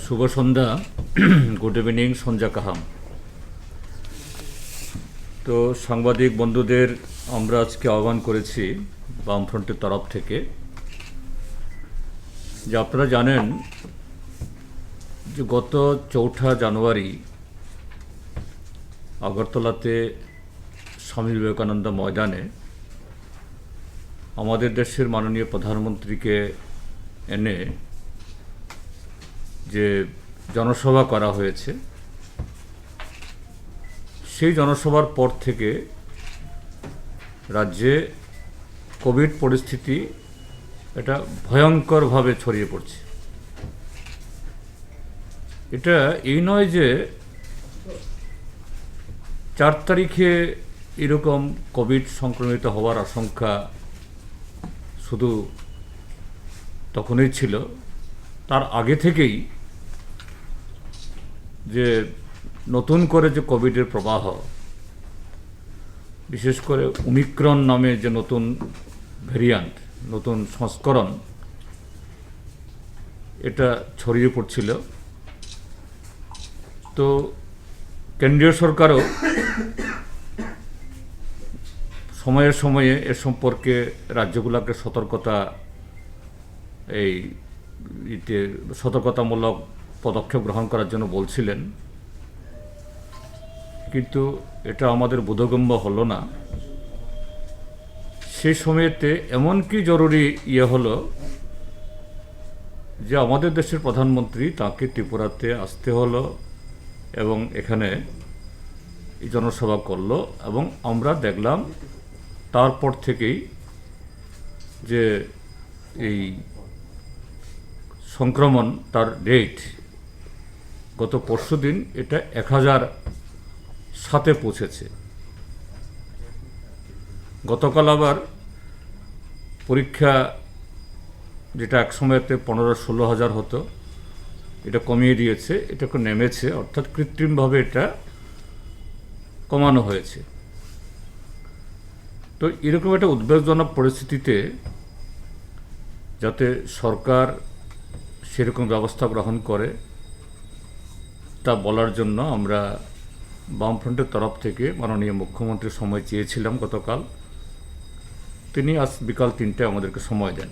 শুভ সন্ধ্যা, good evening, সঞ্জা কাহাম। তো সাংবাদিক বন্ধুদের আমরা আজকে আহ্বান করেছি বামফ্রন্টের তরফ থেকে, যে আপনারা জানেন যে গত 4 জানুয়ারি আগরতলাতে স্বামী বিবেকানন্দ ময়দানে আমাদের দেশের মাননীয় প্রধানমন্ত্রীকে এনে যে জনসভা করা হয়েছে, সেই জনসভার পর থেকে রাজ্যে কোভিড পরিস্থিতি এটা ভয়ঙ্করভাবে ছড়িয়ে পড়ছে। এটা এই নয় যে 4 তারিখে এরকম কোভিড সংক্রমিত হওয়ার আশঙ্কা শুধু তখনই ছিল, তার আগে থেকেই যে নতুন করে যে কোভিডের প্রবাহ, বিশেষ করে ওমিক্রন নামে যে নতুন ভ্যারিয়েন্ট, নতুন সংস্করণ, এটা ছড়িয়ে পড়ছিল। তো কেন্দ্রীয় সরকারও সময়ে সময়ে এ সম্পর্কে রাজ্যগুলোকে সতর্কতামূলক পদক্ষেপ গ্রহণ করার জন্য বলছিলেন, কিন্তু এটা আমাদের বোধগম্য হলো না। সেই সময়তে এমন কি জরুরি হলো যে আমাদের দেশের প্রধানমন্ত্রী, তাকে ত্রিপুরাতে আসতে হলো এবং এখানে এই জনসভা করলো, এবং আমরা দেখলাম তারপর থেকেই যে এই সংক্রমণ তার রেট গত পরশুদিন এটা 1007-এ পৌঁছেছে। গতকাল আবার পরীক্ষা, যেটা এক সময়তে 15-16 হাজার হতো, এটা কমিয়ে দিয়েছে, এটা নেমেছে, অর্থাৎ কৃত্রিমভাবে এটা কমানো হয়েছে। তো এরকম একটা উদ্বেগজনক পরিস্থিতিতে যাতে সরকার সেরকম ব্যবস্থা গ্রহণ করে তা বলার জন্য আমরা বামফ্রন্টের তরফ থেকে মাননীয় মুখ্যমন্ত্রীর সময় চেয়েছিলাম গতকাল। তিনি আজ বিকাল 3টায় আমাদেরকে সময় দেন।